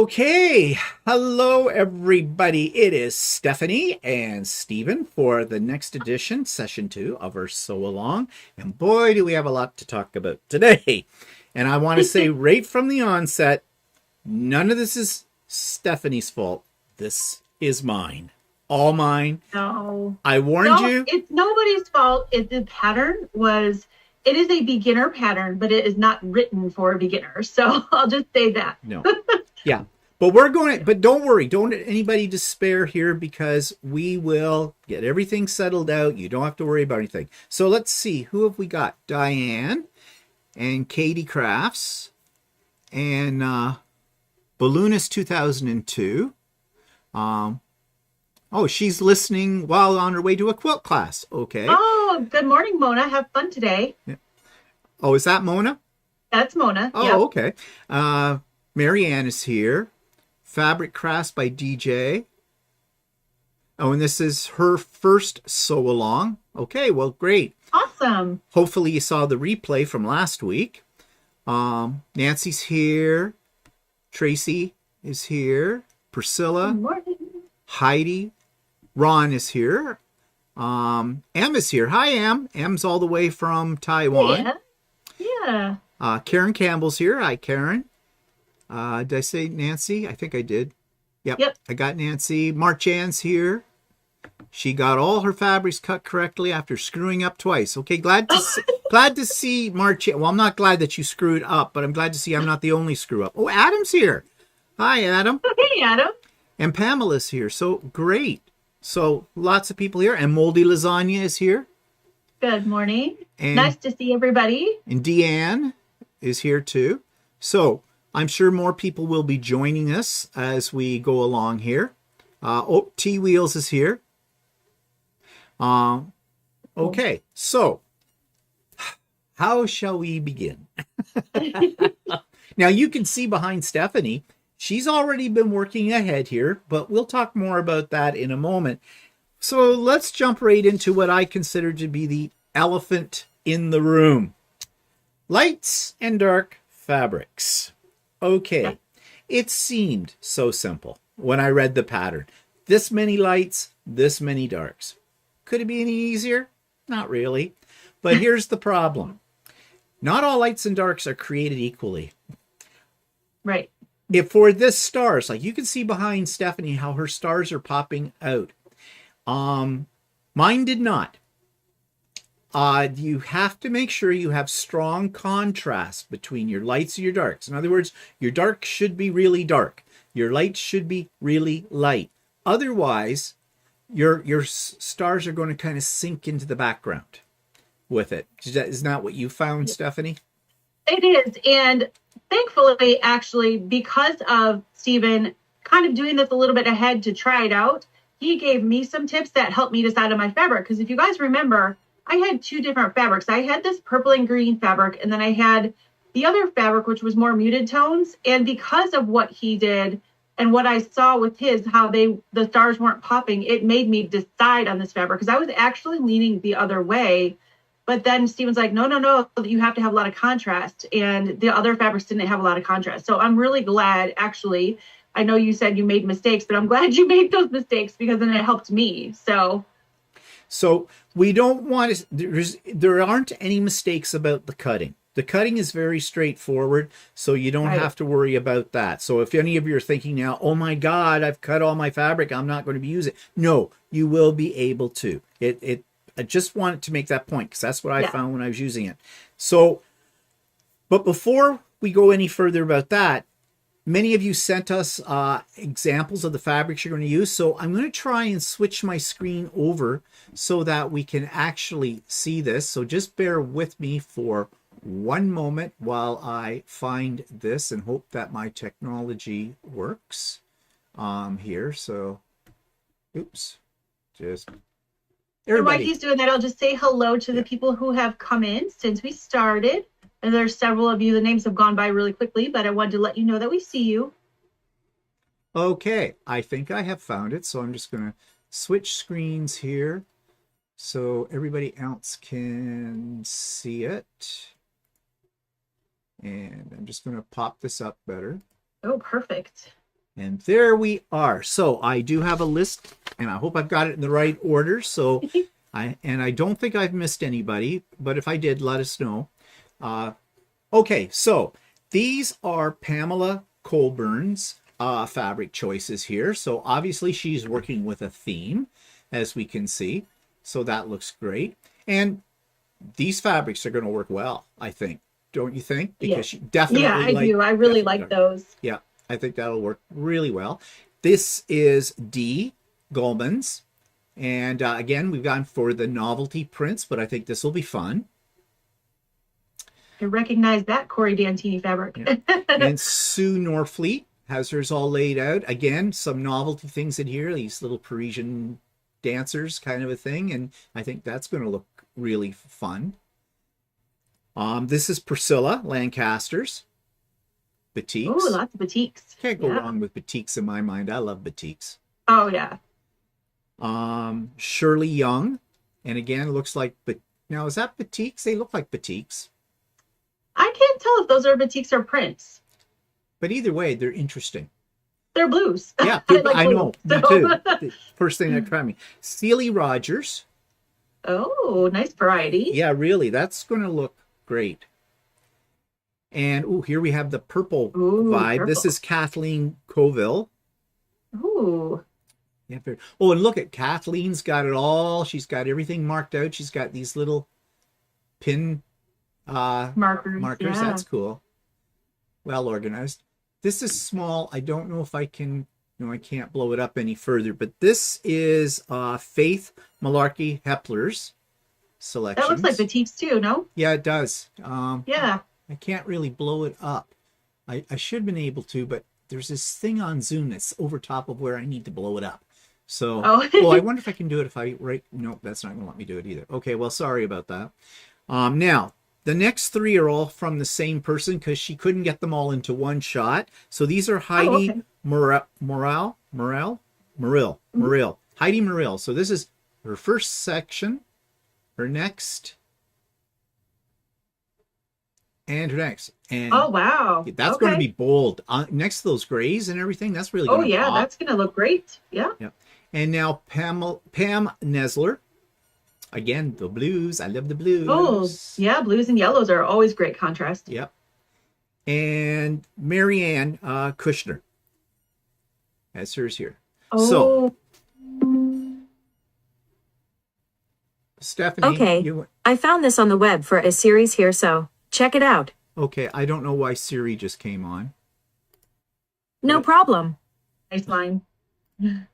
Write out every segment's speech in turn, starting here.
Okay, hello everybody. It is Stephanie and Stephen for the next edition, session 2 of our Sew Along. And boy, do we have a lot to talk about today. And I want to say right from the onset, none of this is Stephanie's fault. This is mine. All mine. No, I warned no, you. it's nobody's fault. The pattern was, it is a beginner pattern, but it is not written for a beginner. So I'll just say that. No. Yeah. But we're going to, but don't worry. Don't anybody despair here because we will get everything settled out. You don't have to worry about anything. So let's see. Who have we got? Diane and Katie Crafts and Balloonist 2002. Oh, she's listening while on her way to a quilt class. Okay. Oh, good morning, Mona. Have fun today. Yeah. Oh, is that Mona? That's Mona. Oh, yep. Okay. Marianne is here. Fabric Crafts by DJ. Oh, and this is her first sew along. Okay, well, great. Awesome. Hopefully you saw the replay from last week. Nancy's here. Tracy is here. Priscilla. Good morning. Heidi. Ron is here. Em is here. Hi, Em. Em's all the way from Taiwan. Yeah. Karen Campbell's here. Hi, Karen. Did I say Nancy? I think I did. Yep. I got Nancy. Marchan's here. She got all her fabrics cut correctly after screwing up twice. Okay, glad to see Marchan. Well, I'm not glad that you screwed up, but I'm glad to see I'm not the only screw up. Oh, Adam's here. Hi, Adam. Hey, Adam. And Pamela's here. So great. So lots of people here. And Moldy Lasagna is here. Good morning. And, nice to see everybody. And Deanne is here too. So I'm sure more people will be joining us as we go along here. Oh, T-Wheels is here. Okay, so how shall we begin? Now you can see behind Stephanie, she's already been working ahead here, but we'll talk more about that in a moment. So let's jump right into what I consider to be the elephant in the room. Lights and dark fabrics. Okay, it seemed so simple when I read the pattern. This many lights, this many darks. Could it be any easier? Not really. But here's the problem. Not all lights and darks are created equally. Right. If for this stars, like you can see behind Stephanie how her stars are popping out. Mine did not. You have to make sure you have strong contrast between your lights and your darks. In other words, your dark should be really dark. Your lights should be really light. Otherwise, your stars are going to kind of sink into the background with it. Isn't that what you found, Stephanie? It is. And thankfully, actually, because of Stephen kind of doing this a little bit ahead to try it out, he gave me some tips that helped me decide on my fabric. Because if you guys remember, I had two different fabrics. I had this purple and green fabric, and then I had the other fabric, which was more muted tones. And because of what he did and what I saw with his, how the stars weren't popping, it made me decide on this fabric because I was actually leaning the other way. But then Steven's like, no, you have to have a lot of contrast. And the other fabrics didn't have a lot of contrast. So I'm really glad, actually. I know you said you made mistakes, but I'm glad you made those mistakes because then it helped me. So we don't want to, there aren't any mistakes about the cutting. The cutting is very straightforward, so you don't have to worry about that. So if any of you are thinking now, oh my God, I've cut all my fabric, I'm not going to be using it. No, you will be able to. I just wanted to make that point because that's what I found when I was using it. So, but before we go any further about that, many of you sent us examples of the fabrics you're going to use. So I'm going to try and switch my screen over so that we can actually see this. So just bear with me for one moment while I find this and hope that my technology works here. So, oops, just everybody. While he's doing that, I'll just say hello to the people who have come in since we started. And there's several of you, the names have gone by really quickly, but I wanted to let you know that we see you. Okay, I think I have found it. So I'm just going to switch screens here so everybody else can see it. And I'm just going to pop this up better. Oh, perfect. And there we are. So I do have a list, and I hope I've got it in the right order. So I don't think I've missed anybody, but if I did, let us know. Okay, so these are Pamela Colburn's fabric choices here. So obviously she's working with a theme, as we can see. So that looks great. And these fabrics are going to work well, I think. Don't you think? Because she definitely I do. I really like those. Yeah, I think that'll work really well. This is D. Goldman's. And again, we've gone for the novelty prints, but I think this will be fun. I recognize that Corey Dantini fabric. Yeah. And Sue Norfleet has hers all laid out. Again, some novelty things in here, these little Parisian dancers kind of a thing. And I think that's going to look really fun. This is Priscilla Lancaster's batiks. Oh, lots of batiks. Can't go wrong with batiks in my mind. I love batiks. Oh, yeah. Shirley Young. And again, looks like, now is that batiks? They look like batiks. I can't tell if those are batiks or prints. But either way, they're interesting. They're blues. Yeah, I know. Me too. The first thing that tried me. Celie Rogers. Oh, nice variety. Yeah, really. That's going to look great. And here we have the purple vibe. Purple. This is Kathleen Coville. Ooh. Yeah, and look at Kathleen's got it all. She's got everything marked out. She's got these little pin markers. Yeah. That's cool. Well organized. This is small. I don't know if I can, I can't blow it up any further, but this is Faith Malarkey Hepler's selection. That looks like batiks too, no? Yeah, it does. Yeah. I can't really blow it up. I should have been able to, but there's this thing on Zoom that's over top of where I need to blow it up. So, well, I wonder if I can do it if I nope, that's not going to let me do it either. Okay, well, sorry about that. Now, the next three are all from the same person because she couldn't get them all into one shot. So these are Heidi Morrill. Heidi Morrill. So this is her first section, her next, and her next. And oh, wow. That's going to be bold. Next to those grays and everything, that's really going to pop. That's going to look great. Yeah. Yep. And now Pam Nesler. Again, the blues. I love the blues. Oh, yeah. Blues and yellows are always great contrast. Yep. And Marianne Kushner. That's hers here. Oh. So, Stephanie. Okay. I found this on the web for a series here, so check it out. Okay. I don't know why Siri just came on. No problem. Nice line.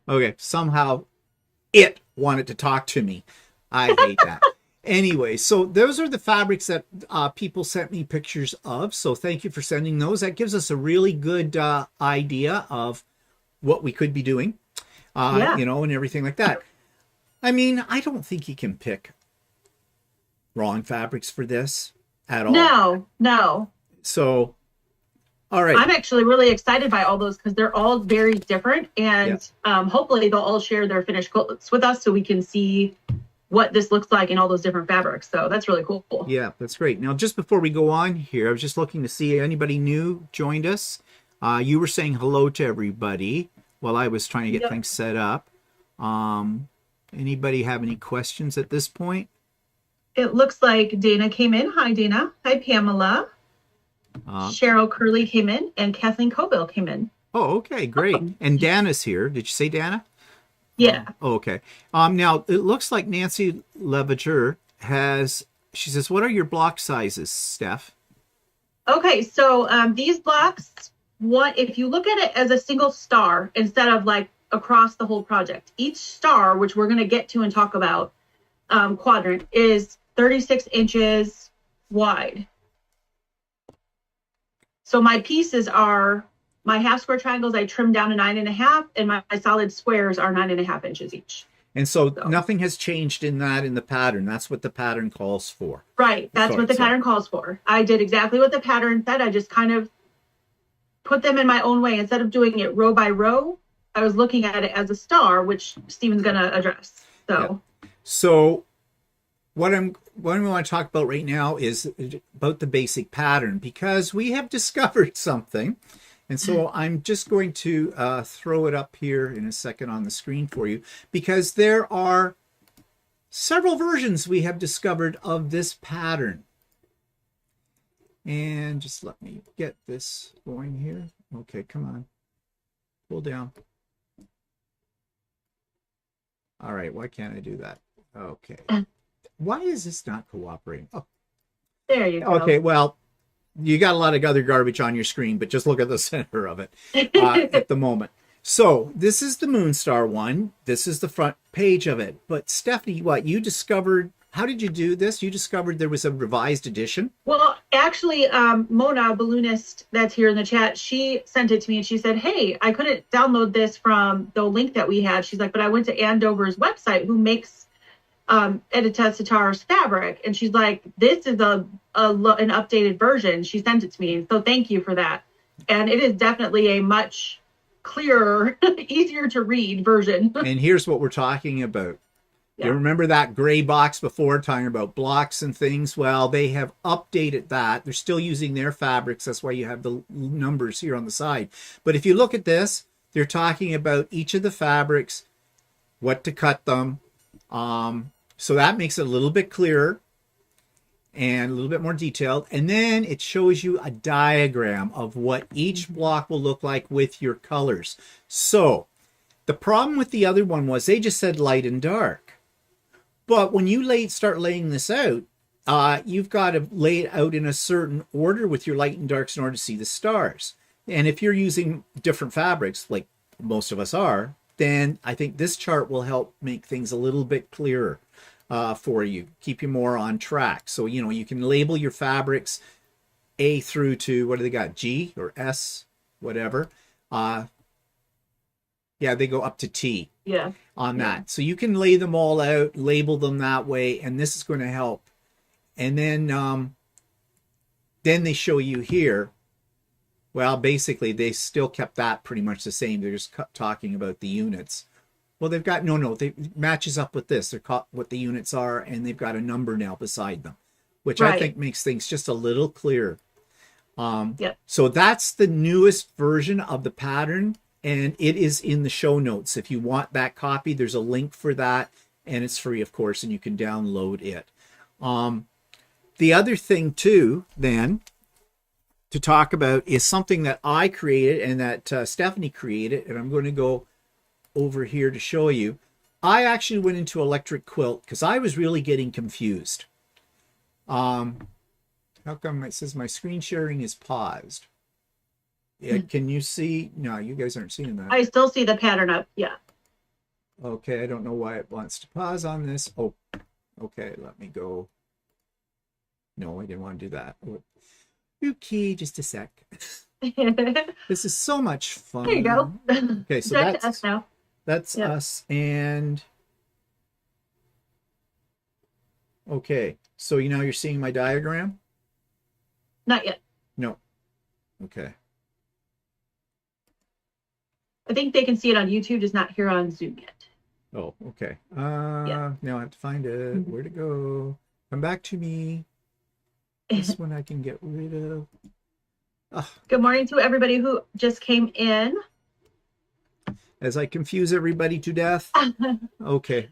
Okay. Somehow it wanted to talk to me. I hate that. Anyway, so those are the fabrics that people sent me pictures of. So thank you for sending those. That gives us a really good idea of what we could be doing, and everything like that. I mean, I don't think you can pick wrong fabrics for this at all. No. So, all right. I'm actually really excited by all those because they're all very different. And hopefully they'll all share their finished quilts with us so we can see what this looks like in all those different fabrics. So that's really cool. Yeah, that's great. Now, just before we go on here, I was just looking to see anybody new joined us. You were saying hello to everybody while I was trying to get things set up. Anybody have any questions at this point? It looks like Dana came in. Hi, Dana. Hi, Pamela. Cheryl Curley came in, and Kathleen Coville came in. Oh, okay, great. And Dana's here. Did you say Dana? Yeah. Okay. Now, it looks like Nancy Levager she says, what are your block sizes, Steph? Okay, so these blocks, if you look at it as a single star instead of like across the whole project, each star, which we're going to get to and talk about, quadrant, is 36 inches wide. So my pieces are, my half square triangles I trimmed down to 9.5, and my solid squares are 9.5 inches each. And so nothing has changed in the pattern. That's what the pattern calls for. Right. That's what the pattern calls for. I did exactly what the pattern said. I just kind of put them in my own way. Instead of doing it row by row, I was looking at it as a star, which Stephen's going to address. So what we want to talk about right now is about the basic pattern, because we have discovered something. And so I'm just going to throw it up here in a second on the screen for you, because there are several versions we have discovered of this pattern. And just let me get this going here. Okay, come on. Pull down. All right, why can't I do that? Okay. Why is this not cooperating? Oh. There you go. Okay, well, you got a lot of other garbage on your screen, but just look at the center of it at the moment. So this is the Moonstar one. This is the front page of it. But Stephanie, what you discovered, how did you do this? You discovered there was a revised edition? Well, actually, Mona, a balloonist that's here in the chat, she sent it to me and she said, hey, I couldn't download this from the link that we had. She's like, but I went to Andover's website, who makes Editas fabric. And she's like, this is an updated version. She sent it to me. So thank you for that. And it is definitely a much clearer, easier to read version. And here's what we're talking about. Yeah. You remember that gray box before talking about blocks and things? Well, they have updated that. They're still using their fabrics. That's why you have the numbers here on the side. But if you look at this, they're talking about each of the fabrics, what to cut them. So that makes it a little bit clearer and a little bit more detailed. And then it shows you a diagram of what each block will look like with your colors. So the problem with the other one was they just said light and dark. But when you start laying this out, you've got to lay it out in a certain order with your light and darks in order to see the stars. And if you're using different fabrics, like most of us are, then I think this chart will help make things a little bit clearer for you, keep you more on track. So, you know, you can label your fabrics A through to, what do they got, G or S, whatever. Yeah, they go up to T. Yeah. On that. So you can lay them all out, label them that way, and this is going to help. And then they show you here. Well, basically, they still kept that pretty much the same. They're just talking about the units. Well, they've got, it matches up with this. They're what the units are, and they've got a number now beside them, which I think makes things just a little clearer. So that's the newest version of the pattern. And it is in the show notes. If you want that copy, there's a link for that. And it's free, of course, and you can download it. The other thing, too, then, to talk about is something that I created and that Stephanie created. And I'm going to go over here to show you. I actually went into Electric Quilt because I was really getting confused. How come it says my screen sharing is paused? Yeah, can you see? No, you guys aren't seeing that. I still see the pattern up. Yeah. Okay, I don't know why it wants to pause on this. Oh, okay, let me go. No, I didn't want to do that. Okay, just a sec. This is so much fun. There you go. Okay, so that's us now. That's us. And okay, so now you're seeing my diagram? Not yet. No. Okay. I think they can see it on YouTube, just not here on Zoom yet. Oh, okay. Now I have to find it. Where'd it go? Come back to me. This one I can get rid of. Oh. Good morning to everybody who just came in. As I confuse everybody to death. Okay.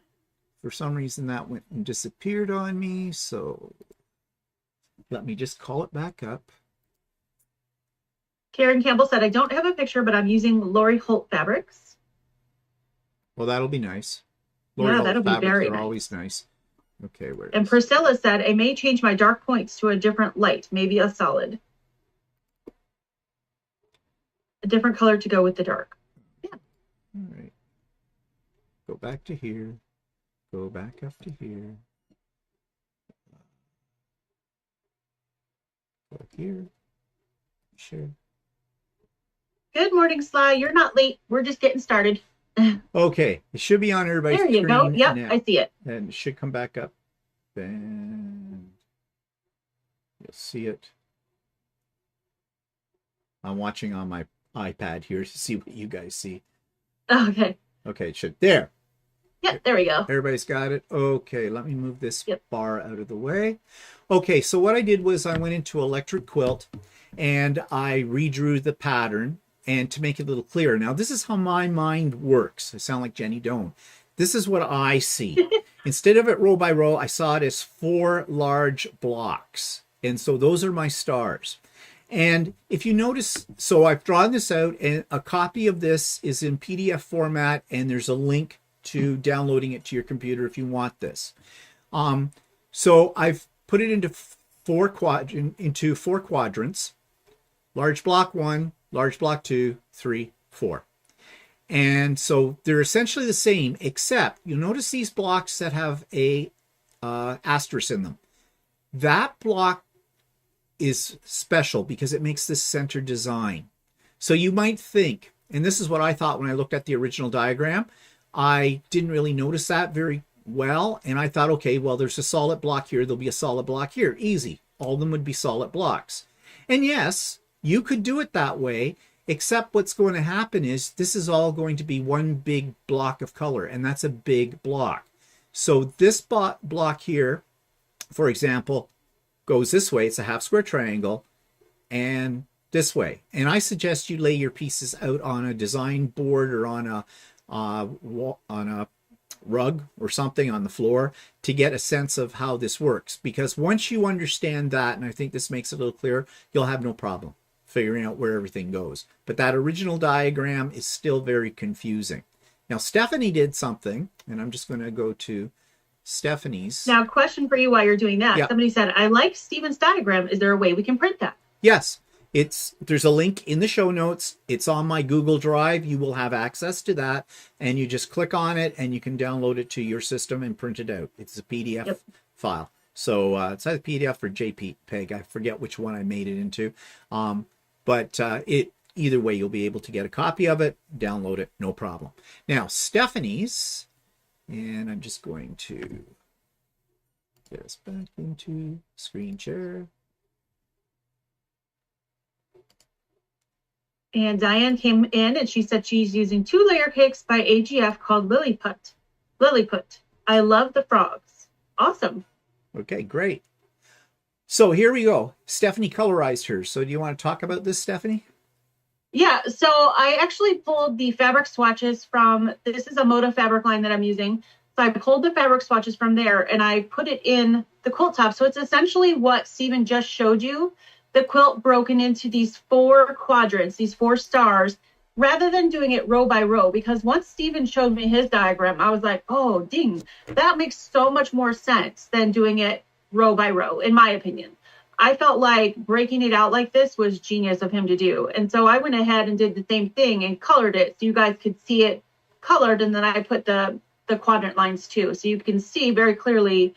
For some reason that went and disappeared on me. So let me just call it back up. Karen Campbell said, I don't have a picture, but I'm using Lori Holt fabrics. Well, that'll be nice. Lori Holt that'll be very nice. Always nice. Okay, where and Priscilla said, I may change my dark points to a different light, maybe a solid. A different color to go with the dark. Yeah. All right. Go back to here. Go back up to here. Go here. Sure. Good morning, Sly. You're not late. We're just getting started. Okay. It should be on everybody's screen. There you go. Yep, now. I see it. And it should come back up. And you'll see it. I'm watching on my iPad here to see what you guys see. Okay. Okay, it should. There. Yep, there we go. Everybody's got it. Okay, let me move this bar out of the way. Okay, so what I did was I went into Electric Quilt and I redrew the pattern and to make it a little clearer. Now, this is how my mind works. I sound like Jenny Doan. This is what I see. Instead of it row by row, I saw it as 4 large blocks. And so those are my stars. And if you notice, so I've drawn this out, and a copy of this is in PDF format, and there's a link to downloading it to your computer if you want this. So I've put it into four quadrants: large block 1, large block 2, 3, 4. And so they're essentially the same, except you'll notice these blocks that have a asterisk in them. That block is special because it makes this center design. So you might think, and this is what I thought when I looked at the original diagram, I didn't really notice that very well, and I thought, okay, well, there's a solid block here, there'll be a solid block here. Easy. All of them would be solid blocks. And yes, you could do it that way, except what's going to happen is this is all going to be one big block of color, and that's a big block. So this block here, for example, goes this way. It's a half square triangle, and this way. And I suggest you lay your pieces out on a design board or on a rug or something on the floor to get a sense of how this works. Because once you understand that, and I think this makes it a little clearer, you'll have no problem figuring out where everything goes. But that original diagram is still very confusing. Now, Stephanie did something, and I'm just going to go to Stephanie's. Now, question for you while you're doing that. Yeah. Somebody said, I like Steven's diagram. Is there a way we can print that? Yes, there's a link in the show notes. It's on my Google Drive. You will have access to that, and you just click on it and you can download it to your system and print it out. It's a PDF file. So it's either PDF or JPEG. I forget which one I made it into. But either way, you'll be able to get a copy of it, download it, no problem. Now, Stephanie's, and I'm just going to get us back into screen share. And Diane came in and she said she's using 2-layer cakes by AGF called Lilliput. I love the frogs. Awesome. Okay, great. So here we go. Stephanie colorized hers. So do you want to talk about this, Stephanie? Yeah, so I actually pulled the fabric swatches from, this is a Moda fabric line that I'm using. So I pulled the fabric swatches from there and I put it in the quilt top. So it's essentially what Stephen just showed you. The quilt broken into these 4 quadrants, these 4 stars, rather than doing it row by row. Because once Stephen showed me his diagram, I was like, oh, ding, that makes so much more sense than doing it row by row, in my opinion. I felt like breaking it out like this was genius of him to do. And so I went ahead and did the same thing and colored it so you guys could see it colored. And then I put the quadrant lines too. So you can see very clearly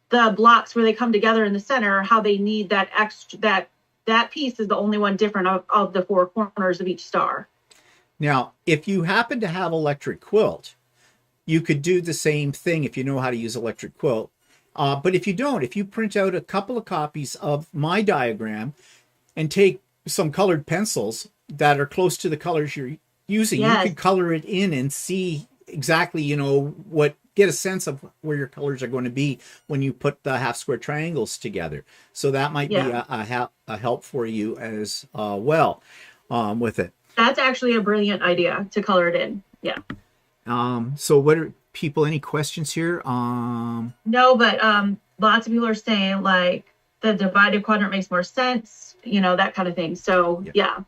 the blocks where they come together in the center, how they need that extra, that piece is the only one different of the 4 corners of each star. Now, if you happen to have electric quilt, you could do the same thing if you know how to use electric quilt. But if you don't, if you print out a couple of copies of my diagram and take some colored pencils that are close to the colors you're using, you can color it in and see exactly, get a sense of where your colors are going to be when you put the half square triangles together. So that might be a help for you as well with it. That's actually a brilliant idea to color it in. Yeah. So what are people, any questions here? No, but lots of people are saying like the divided quadrant makes more sense, that kind of thing. So yeah.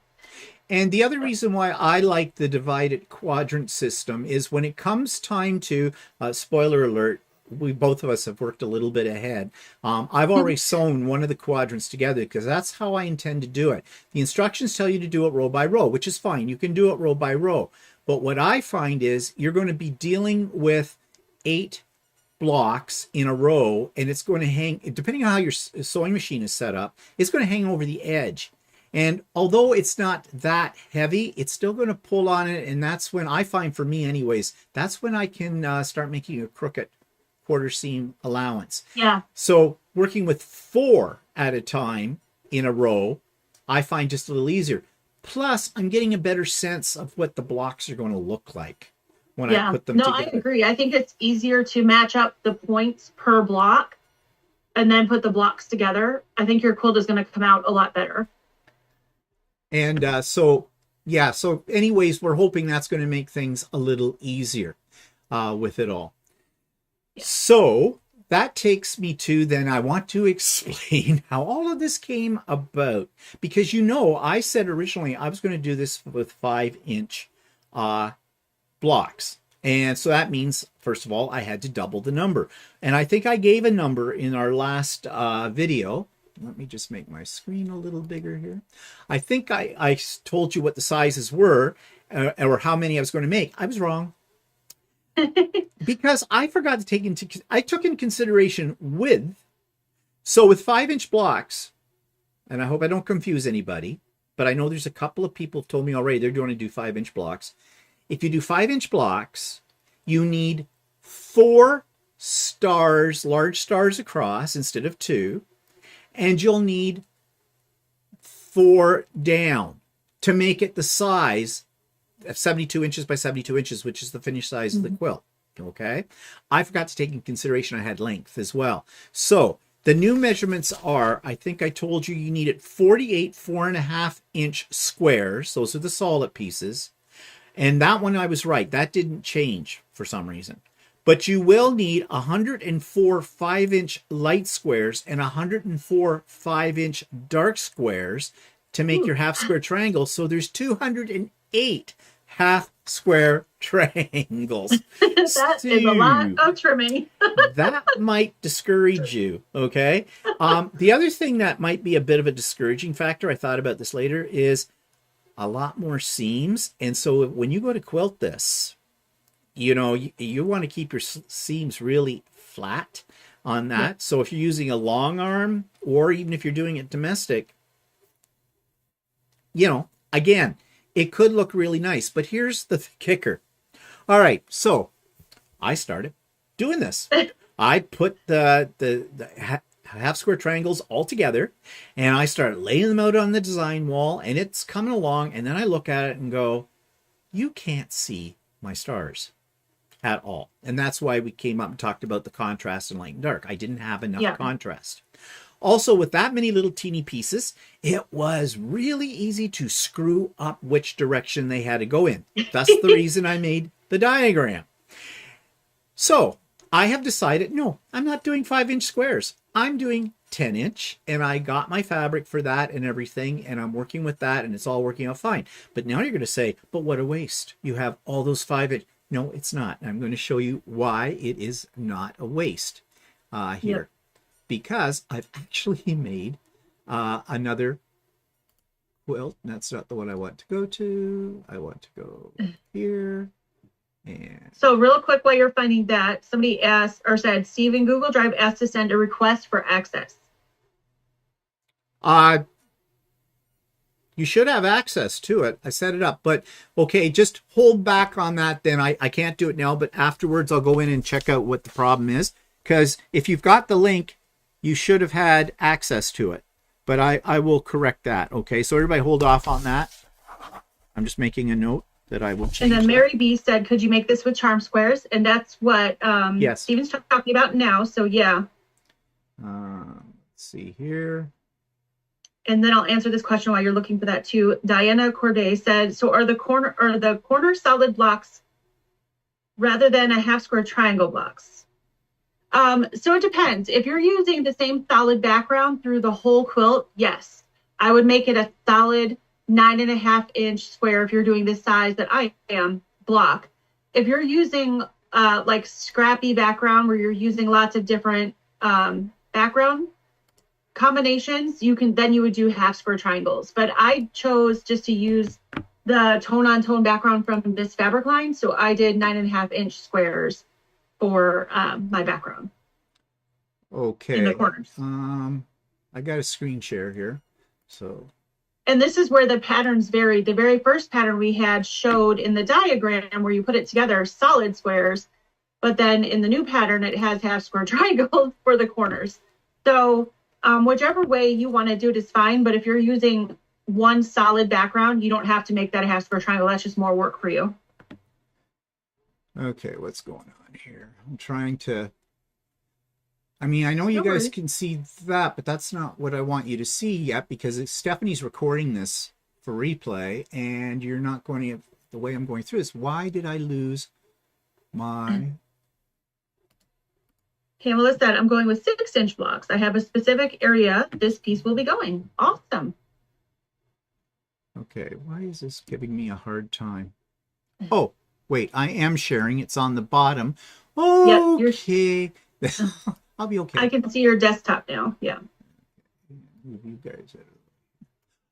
And the other reason why I like the divided quadrant system is when it comes time to, spoiler alert, both of us have worked a little bit ahead. I've already sewn one of the quadrants together because that's how I intend to do it. The instructions tell you to do it row by row, which is fine. You can do it row by row. But what I find is you're going to be dealing with 8 blocks in a row, and it's going to hang, depending on how your sewing machine is set up, it's going to hang over the edge. And although it's not that heavy, it's still going to pull on it. And that's when I find, for me anyways, that's when I can start making a crooked quarter seam allowance. Yeah. So working with 4 at a time in a row, I find just a little easier. Plus, I'm getting a better sense of what the blocks are going to look like when I put them together. I agree. I think it's easier to match up the points per block and then put the blocks together. I think your quilt is going to come out a lot better. And so yeah, so anyways, we're hoping that's going to make things a little easier with it all. Yeah. So that takes me to, then I want to explain how all of this came about. Because I said originally I was going to do this with 5-inch blocks. And so that means, first of all, I had to double the number. And I think I gave a number in our last video. Let me just make my screen a little bigger here. I think I told you what the sizes were or how many I was going to make. I was wrong. Because I forgot to I took into consideration width. So with 5-inch blocks, and I hope I don't confuse anybody, but I know there's a couple of people who've told me already they're going to do 5-inch blocks. If you do 5-inch blocks, you need 4 stars, large stars across instead of 2. And you'll need 4 down to make it the size of 72 inches by 72 inches, which is the finished size of the quilt. Okay. I forgot to take in consideration I had length as well. So the new measurements are, I think I told you, you needed 48 4.5-inch squares. Those are the solid pieces. And that one I was right. That didn't change for some reason. But you will need 104 5-inch light squares and 104 5-inch dark squares to make your half square triangle. So there's 208 half square triangles. That is a lot of trimming. That might discourage you, okay? The other thing that might be a bit of a discouraging factor, I thought about this later, is a lot more seams. And so when you go to quilt this, you want to keep your seams really flat on that. Yeah. So if you're using a long arm, or even if you're doing it domestic, again, it could look really nice. But here's the kicker. All right, so I started doing this. I put the half square triangles all together, and I started laying them out on the design wall, and it's coming along. And then I look at it and go, you can't see my stars at all. And that's why we came up and talked about the contrast in light and dark. I didn't have enough contrast. Also, with that many little teeny pieces, it was really easy to screw up which direction they had to go in. That's the reason I made the diagram. So I have decided, no, I'm not doing 5-inch squares. I'm doing 10-inch, and I got my fabric for that and everything, and I'm working with that, and it's all working out fine. But now you're going to say, but what a waste. You have all those 5-inch. No, it's not. I'm going to show you why it is not a waste here. Yep. Because I've actually made another quilt. That's not the one I want to go to. I want to go here. And so real quick, while you're finding that, somebody asked or said, Steve in Google Drive asked to send a request for access. You should have access to it. I set it up, but okay, just hold back on that then. I can't do it now, but afterwards I'll go in and check out what the problem is. Because if you've got the link, you should have had access to it. But I will correct that. Okay, so everybody hold off on that. I'm just making a note that I will change. And then Mary B said, could you make this with charm squares? And that's what yes. Steven's talking about now. So yeah. Let's see here. And then I'll answer this question while you're looking for that too. Diana Corday said, so are the corner solid blocks rather than a half square triangle blocks? So it depends. If you're using the same solid background through the whole quilt, yes, I would make it a solid 9.5-inch square if you're doing this size that I am block. If you're using like scrappy background where you're using lots of different background combinations, you would do half square triangles. But I chose just to use the tone on tone background from this fabric line, so I did 9.5-inch squares for my background. Okay. In the corners. I got a screen share here, so. And this is where the patterns vary. The very first pattern we had showed in the diagram where you put it together solid squares, but then in the new pattern it has half square triangles for the corners. So whichever way you want to do it is fine, but if you're using one solid background, you don't have to make that a half square triangle. That's just more work for you. Okay, what's going on here? I'm trying to, I mean, I know you guys can see that, but that's not what I want you to see yet, because Stephanie's recording this for replay, and you're not going to, the way I'm going through this, why did I lose my... Pamela said, I'm going with 6-inch blocks. I have a specific area this piece will be going. Awesome. Okay, why is this giving me a hard time? Oh, wait, I am sharing. It's on the bottom. Okay. I'll be okay. I can see your desktop now. Yeah. You guys.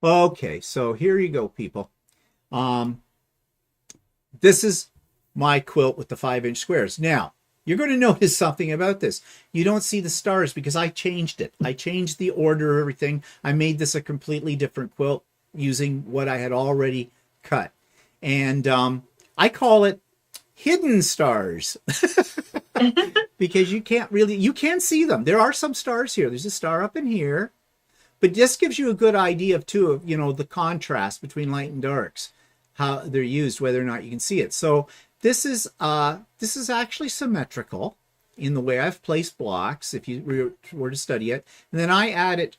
Okay, so here you go, people. This is my quilt with the 5-inch squares. Now, you're going to notice something about this. You don't see the stars because I changed it. I changed the order, everything. I made this a completely different quilt using what I had already cut. And I call it hidden stars because you can't see them. There are some stars here. There's a star up in here, but this gives you a good idea of the contrast between light and darks, how they're used, whether or not you can see it. So this is actually symmetrical in the way I've placed blocks, if you were to study it. And then I added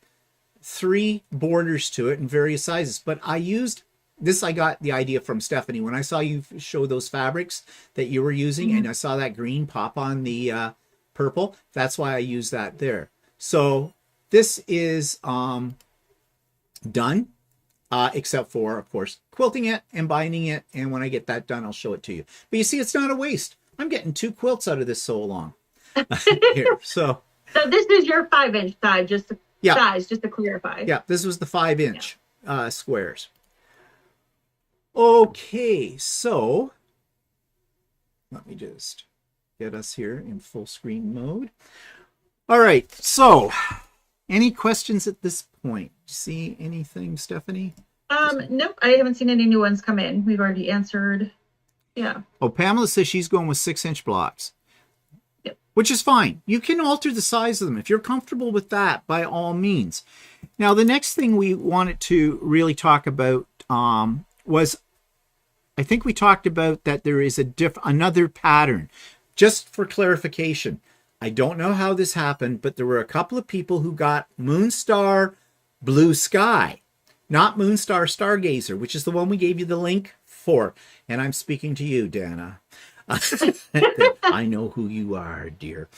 3 borders to it in various sizes. But I used this, I got the idea from Stephanie. When I saw you show those fabrics that you were using, and I saw that green pop on the purple, that's why I used that there. So this is done. Except for, of course, quilting it and binding it. And when I get that done, I'll show it to you. But you see, it's not a waste. I'm getting 2 quilts out of this so long. Here, so this is your 5-inch side, just to clarify. Yeah, this was the 5-inch squares. Okay, so let me just get us here in full screen mode. All right, so any questions at this point? See anything, Stephanie? Nope, I haven't seen any new ones come in. We've already answered. Yeah. Oh, Pamela says she's going with 6-inch blocks. Yep. Which is fine. You can alter the size of them. If you're comfortable with that, by all means. Now, the next thing we wanted to really talk about was, I think we talked about that there is another pattern. Just for clarification, I don't know how this happened, but there were a couple of people who got Moonstar Blue Sky, not Moonstar Stargazer, which is the one we gave you the link for. And I'm speaking to you, Dana. I know who you are, dear.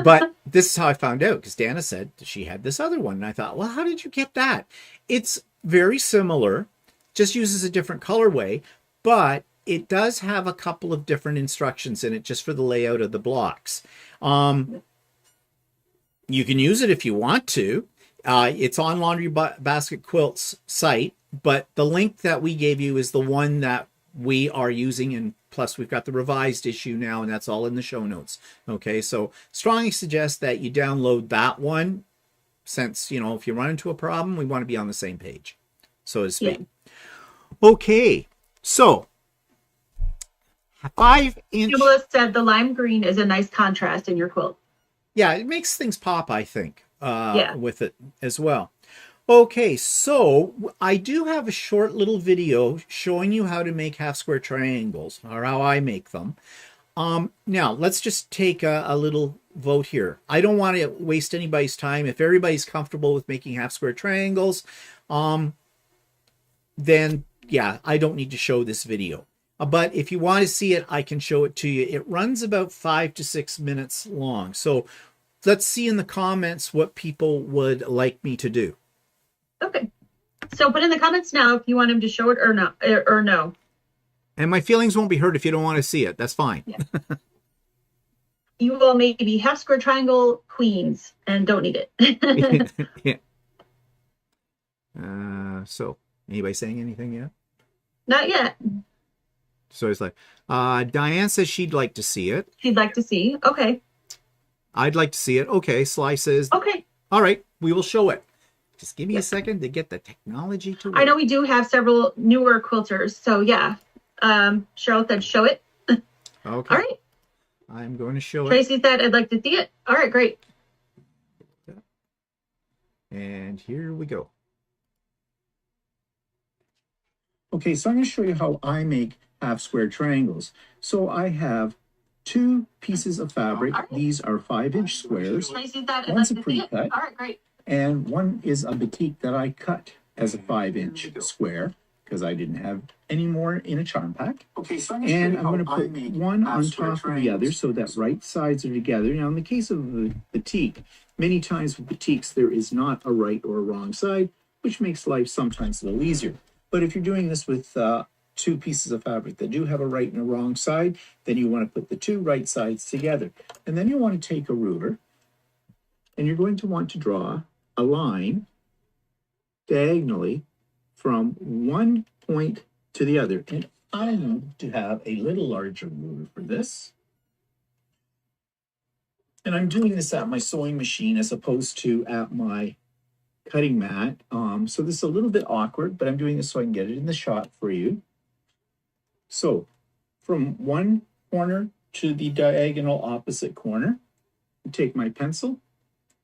But this is how I found out, because Dana said she had this other one. And I thought, well, how did you get that? It's very similar, just uses a different colorway, but it does have a couple of different instructions in it just for the layout of the blocks. You can use it if you want to. It's on Laundry Basket Quilt's site, but the link that we gave you is the one that we are using, and plus we've got the revised issue now, and that's all in the show notes. Okay, so strongly suggest that you download that one, since, if you run into a problem, we want to be on the same page, so to speak. Yeah. Okay, so 5-inch. Pamela said the lime green is a nice contrast in your quilt. Yeah, it makes things pop, I think, with it as well. Okay, so I do have a short little video showing you how to make half square triangles, or how I make them. Now, let's just take a little vote here. I don't want to waste anybody's time. If everybody's comfortable with making half square triangles, then, yeah, I don't need to show this video. But if you want to see it, I can show it to you. It runs about 5 to 6 minutes long. So let's see in the comments what people would like me to do. Okay. So put in the comments now if you want him to show it or not, or no. And my feelings won't be hurt if you don't want to see it. That's fine. Yeah. You will maybe half square triangle queens and don't need it. Yeah. So anybody saying anything yet? Not yet. So it's like, Diane says she'd like to see it. She'd like to see. Okay. I'd like to see it. Okay. Sly says, okay. All right, we will show it. Just give me a second to get the technology to work. I know we do have several newer quilters. So yeah. Cheryl said, show it. Okay. All right. I'm going to show Tracy said, I'd like to see it. All right, great. And here we go. Okay, so I'm going to show you how I make half square triangles. So I have 2 pieces of fabric. Right. These are 5-inch squares. Tracy said, I'd One's like a to see it. pre-cut. All right, great. And one is a batik that I cut as a 5-inch square. because I didn't have any more in a charm pack. Okay, so I'm And I'm going to put one on top of the other so that right sides are together. Now, in the case of the batik, many times with batiks, there is not a right or a wrong side, which makes life sometimes a little easier. But if you're doing this with two pieces of fabric that do have a right and a wrong side, then you want to put the two right sides together. And then you want to take a ruler, and you're going to want to draw a line diagonally from one point to the other. And I need to have a little larger ruler for this. And I'm doing this at my sewing machine as opposed to at my cutting mat. So this is a little bit awkward, but I'm doing this so I can get it in the shot for you. So from one corner to the diagonal opposite corner, I take my pencil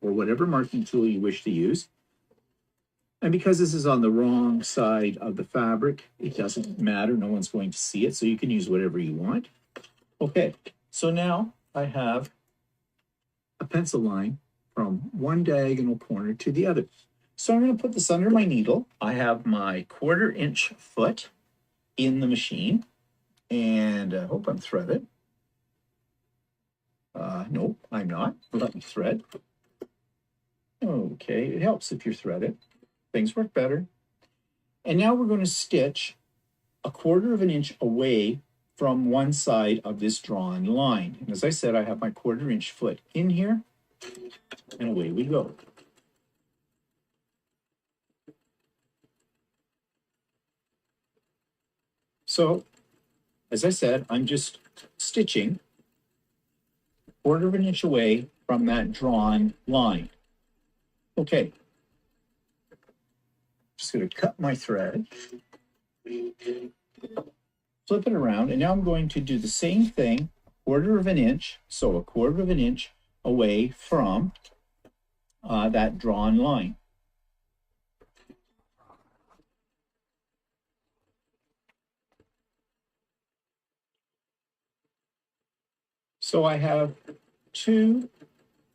or whatever marking tool you wish to use. And because this is on the wrong side of the fabric, it doesn't matter. No one's going to see it, so you can use whatever you want. Okay, so now I have a pencil line from one diagonal corner to the other. So I'm going to put this under my needle. I have my 1/4 inch foot in the machine, and I hope I'm threaded. No, I'm not. Let me thread. Okay, it helps if you're threaded. Things work better. And now we're going to stitch a 1/4 inch away from one side of this drawn line. And as I said, I have my 1/4 inch foot in here, and away we go. So, as I said, I'm just stitching 1/4 inch away from that drawn line. Okay. Just going to cut my thread, flip it around, and now I'm going to do the same thing, 1/4 inch, so a 1/4 inch away from that drawn line. So I have two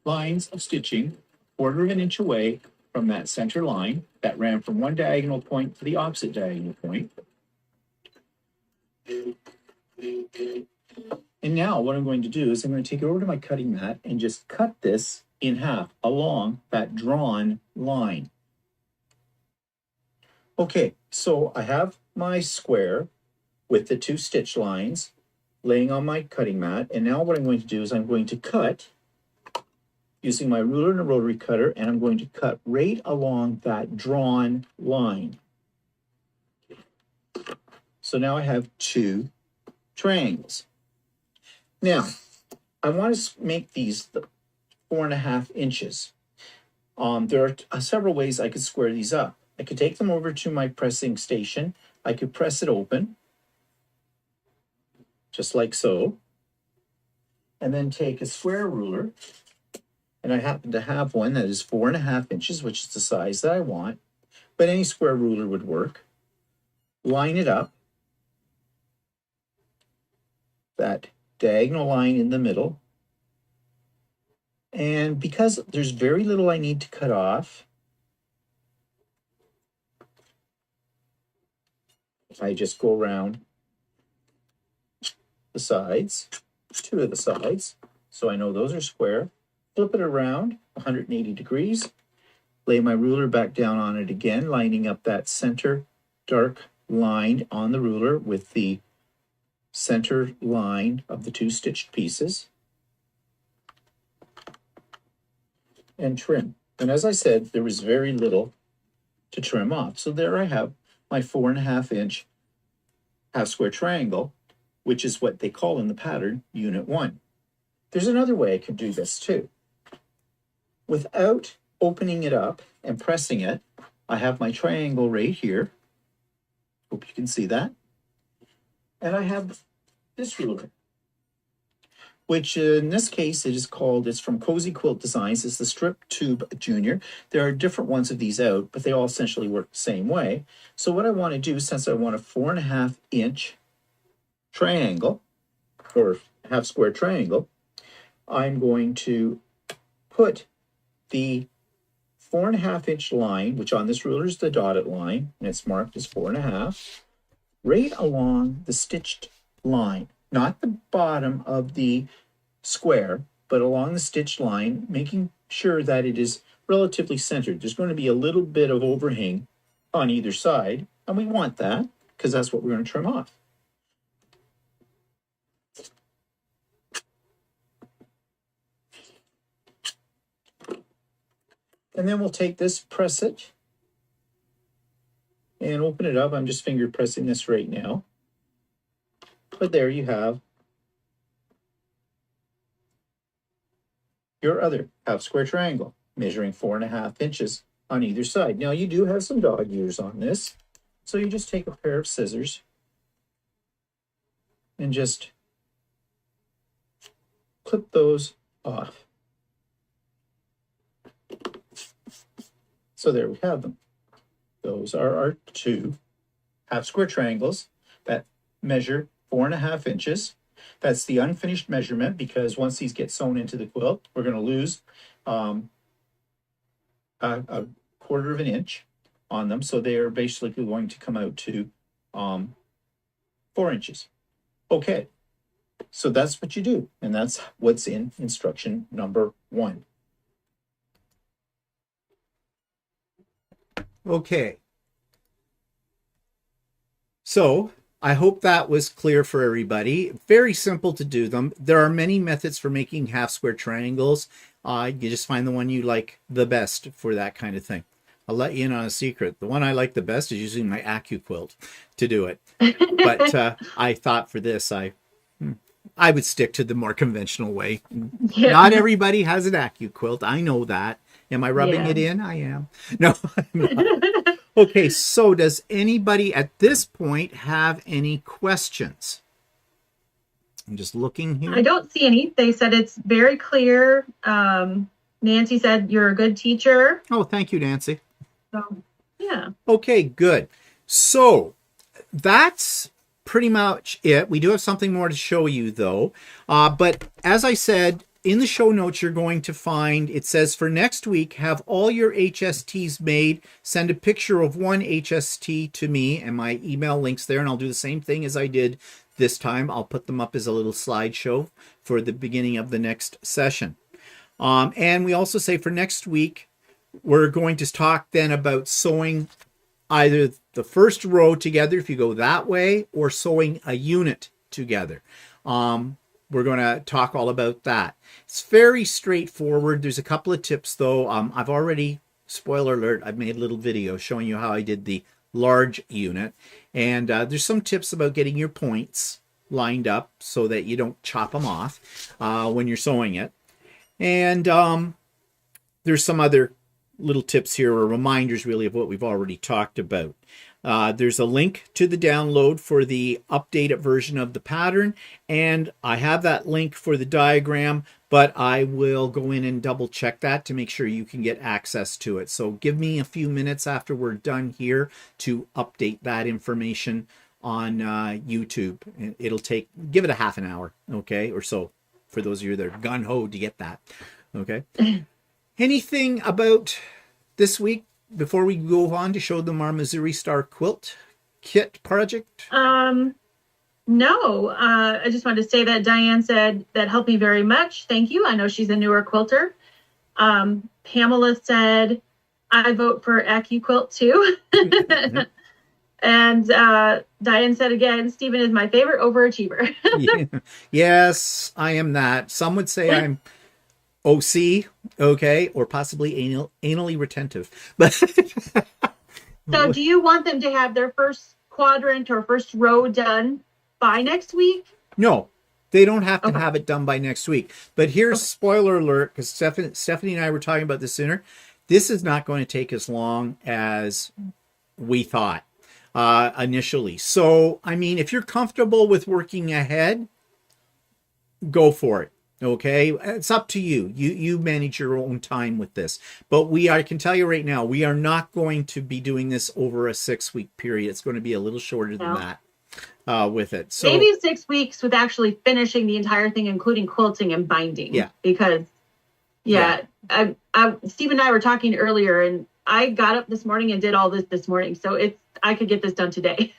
lines of stitching, 1/4 inch away from that center line that ran from one diagonal point to the opposite diagonal point. And now what I'm going to do is I'm going to take it over to my cutting mat and just cut this in half along that drawn line. Okay, so I have my square with the two stitch lines laying on my cutting mat. And now what I'm going to do is I'm going to cut using my ruler and a rotary cutter, and I'm going to cut right along that drawn line. So now I have two triangles. Now, I want to make these 4.5 inches. There are several ways I could square these up. I could take them over to my pressing station. I could press it open, just like so, and then take a square ruler, and I happen to have one that is 4.5 inches, which is the size that I want, but any square ruler would work. Line it up, that diagonal line in the middle, and because there's very little I need to cut off, I just go around the sides, two of the sides, so I know those are square. Flip it around 180 degrees, lay my ruler back down on it again, lining up that center dark line on the ruler with the center line of the two stitched pieces, and trim. And as I said, there was very little to trim off. So there I have my 4.5 inch half square triangle, which is what they call in the pattern Unit 1. There's another way I could do this too. Without opening it up and pressing it, I have my triangle right here. Hope you can see that. And I have this ruler, which in this case it's from Cozy Quilt Designs. It's the Strip Tube Junior. There are different ones of these out, but they all essentially work the same way. So what I want to do, since I want a 4.5 inch triangle, or half square triangle, I'm going to put the 4.5 inch line, which on this ruler is the dotted line, and it's marked as 4.5, right along the stitched line, not the bottom of the square, but along the stitched line, making sure that it is relatively centered. There's going to be a little bit of overhang on either side, and we want that because that's what we're going to trim off. And then we'll take this, press it, and open it up. I'm just finger pressing this right now. But there you have your other half square triangle, measuring 4.5 inches on either side. Now you do have some dog ears on this, so you just take a pair of scissors and just clip those off. So there we have them. Those are our two half square triangles that measure 4.5 inches. That's the unfinished measurement, because once these get sewn into the quilt, we're going to lose a 1/4 of an inch on them. So they are basically going to come out to 4 inches. Okay, so that's what you do, and that's what's in instruction number 1. Okay. So I hope that was clear for everybody. Very simple to do them. There are many methods for making half square triangles. You just find the one you like the best for that kind of thing. I'll let you in on a secret. The one I like the best is using my AccuQuilt to do it. But I thought for this, I would stick to the more conventional way. Yeah. Not everybody has an AccuQuilt. I know that. Am I rubbing it in? I am. No, I'm not. Okay, so does anybody at this point have any questions? I'm just looking here. I don't see any. They said it's very clear. Nancy said you're a good teacher. Oh, thank you, Nancy. So, yeah. Okay, good. So that's pretty much it. We do have something more to show you, though. But as I said, in the show notes, you're going to find, it says for next week, have all your HSTs made. Send a picture of one HST to me, and my email link's there, and I'll do the same thing as I did this time. I'll put them up as a little slideshow for the beginning of the next session. And we also say for next week, we're going to talk then about sewing either the first row together, if you go that way, or sewing a unit together. We're going to talk all about that. It's very straightforward. There's a couple of tips, though. I've already, spoiler alert, I've made a little video showing you how I did the large unit. And there's some tips about getting your points lined up so that you don't chop them off when you're sewing it. And there's some other little tips here, or reminders really, of what we've already talked about. There's a link to the download for the updated version of the pattern, and I have that link for the diagram, but I will go in and double check that to make sure you can get access to it. So give me a few minutes after we're done here to update that information on YouTube. It'll take, give it a half an hour, okay, or so, for those of you that are gun-ho to get that, okay? Anything about this week before we go on to show them our Missouri Star quilt kit project? No, I just wanted to say that Diane said that helped me very much. Thank you. I know she's a newer quilter. Pamela said, I vote for AccuQuilt too. And Diane said again, Stephen is my favorite overachiever. Yeah. Yes, I am that. Some would say I'm OC, okay, or possibly anally retentive. But so do you want them to have their first quadrant or first row done by next week? No, they don't have to have it done by next week. But here's spoiler alert, because Stephanie and I were talking about this sooner. This is not going to take as long as we thought initially. So, I mean, if you're comfortable with working ahead, go for it. Okay, it's up to you. You manage your own time with this. But I can tell you right now, we are not going to be doing this over a 6-week period. It's going to be a little shorter than that with it. So maybe 6 weeks with actually finishing the entire thing, including quilting and binding. Yeah. Because Steve and I were talking earlier, and I got up this morning and did all this morning. So I could get this done today.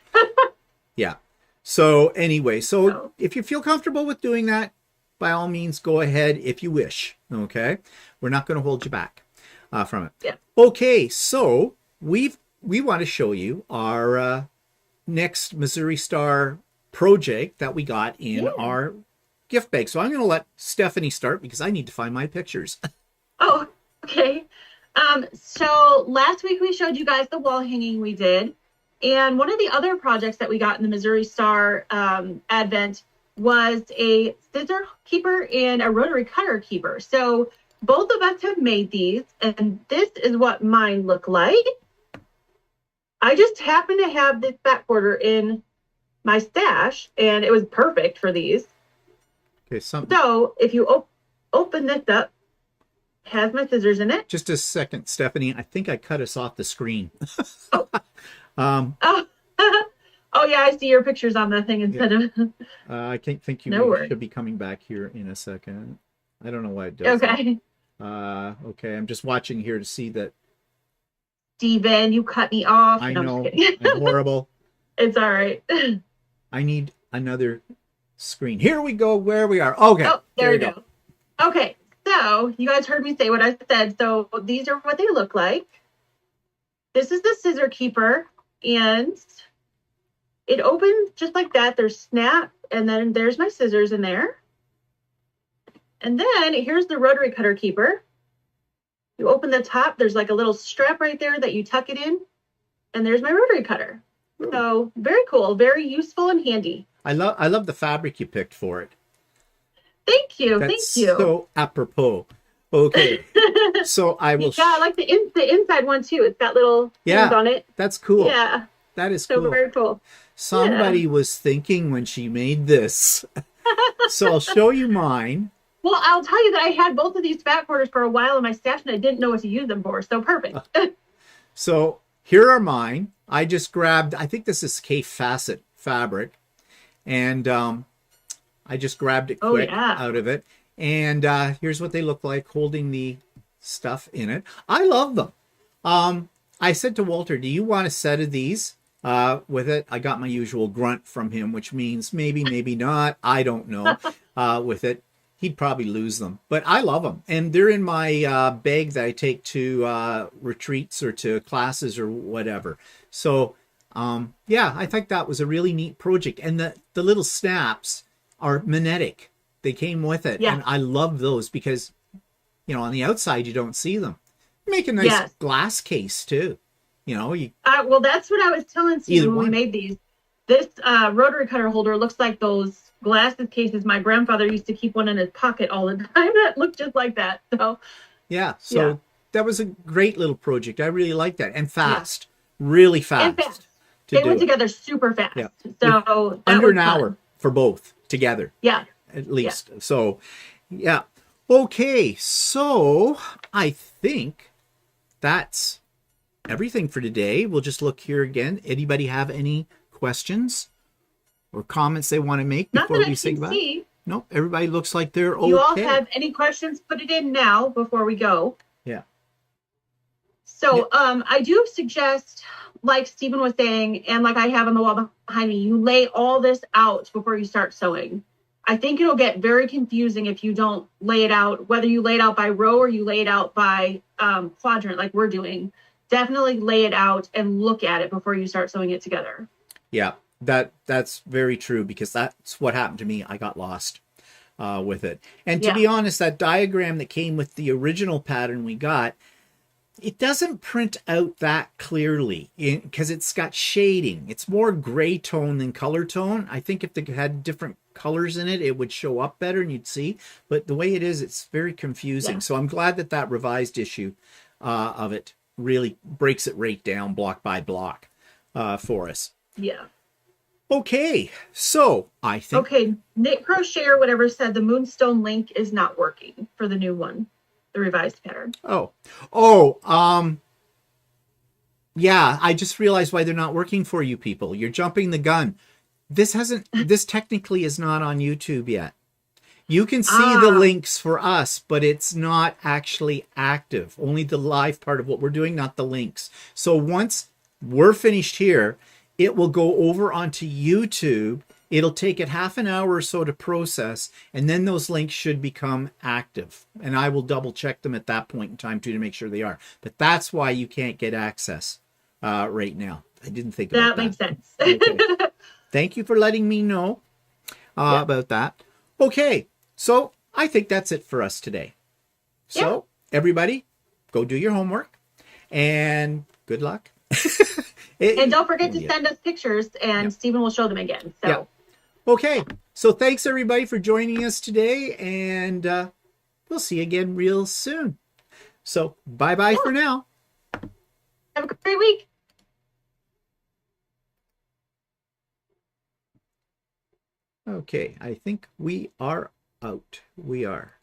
Yeah. So anyway, so if you feel comfortable with doing that, by all means, go ahead if you wish. Okay. We're not going to hold you back from it. Yeah. Okay. So we want to show you our next Missouri Star project that we got in our gift bag. So I'm going to let Stephanie start because I need to find my pictures. Oh, okay. So last week we showed you guys the wall hanging we did. And one of the other projects that we got in the Missouri Star Advent was a scissor keeper and a rotary cutter keeper. So both of us have made these, and this is what mine look like. I just happen to have this fat quarter in my stash, and it was perfect for these. Okay, so if you open this up, it has my scissors in it. Just a second, Stephanie. I think I cut us off the screen. Oh yeah, I see your pictures on the thing instead of. I think you should be coming back here in a second. I don't know why it does. Okay. Okay, I'm just watching here to see that. Steven, you cut me off. I know. I'm horrible. It's all right. I need another screen. Here we go. Where we are. Okay. Oh, there we go. Okay, so you guys heard me say what I said. So these are what they look like. This is the scissor keeper, and it opens just like that. There's snap, and then there's my scissors in there. And then here's the rotary cutter keeper. You open the top, there's like a little strap right there that you tuck it in, and there's my rotary cutter. Ooh. So very cool, very useful and handy. I love the fabric you picked for it. Thank you. That's thank you. So apropos. Okay. So I will. Yeah, I like the inside one too. It's got little things on it. That's cool. Yeah. That is so cool. Very cool. Somebody was thinking when she made this. So I'll show you mine. Well, I'll tell you that I had both of these fat quarters for a while in my stash, and I didn't know what to use them for. So perfect. So here are mine. I just grabbed, I think this is K Facet fabric, and I just grabbed it quick out of it. And here's what they look like holding the stuff in it. I love them. I said to Walter, do you want a set of these with it? I got my usual grunt from him, which means maybe, maybe not. I don't know with it. He'd probably lose them, but I love them. And they're in my bag that I take to retreats or to classes or whatever. So, yeah, I think that was a really neat project. And the little snaps are magnetic. They came with it. Yeah. And I love those because, you know, on the outside, you don't see them. Make a nice glass case too. You know, well, that's what I was telling Steve when we made these. This rotary cutter holder looks like those glasses cases my grandfather used to keep one in his pocket all the time that looked just like that. So that was a great little project. I really like that. And fast. Really fast. And fast. They went together super fast. Yeah. So under an hour for both together. Yeah. At least. Yeah. So yeah. Okay, so I think that's everything for today. We'll just look here again. Anybody have any questions or comments they want to make before we say goodbye? Nope, everybody looks like they're okay. You all have any questions, put it in now before we go. Yeah. So I do suggest, like Stephen was saying, and like I have on the wall behind me, you lay all this out before you start sewing. I think it'll get very confusing if you don't lay it out, whether you lay it out by row or you lay it out by quadrant like we're doing. Definitely lay it out and look at it before you start sewing it together. Yeah, that's very true because that's what happened to me. I got lost with it. And to be honest, that diagram that came with the original pattern we got, it doesn't print out that clearly because it's got shading. It's more gray tone than color tone. I think if they had different colors in it, it would show up better and you'd see. But the way it is, it's very confusing. Yeah. So I'm glad that revised issue of it really breaks it right down block by block for us. Yeah. Okay, so I think... Okay, Knit Crochet or whatever said the Moonstone link is not working for the new one. The revised pattern. Yeah, I just realized why they're not working for you people. You're jumping the gun. This technically is not on YouTube yet. You can see the links for us, but it's not actually active. Only the live part of what we're doing, not the links. So once we're finished here, it will go over onto YouTube. It'll take it half an hour or so to process, and then those links should become active. And I will double check them at that point in time too to make sure they are. But that's why you can't get access right now. I didn't think about that. That makes sense. Okay. Thank you for letting me know about that. Okay, so I think that's it for us today. So everybody, go do your homework, and good luck. And don't forget to send us pictures, and Stephen will show them again. So. Yeah. Okay, so thanks everybody for joining us today, and we'll see you again real soon. So bye-bye for now. Have a great week. Okay, I think we are out. We are.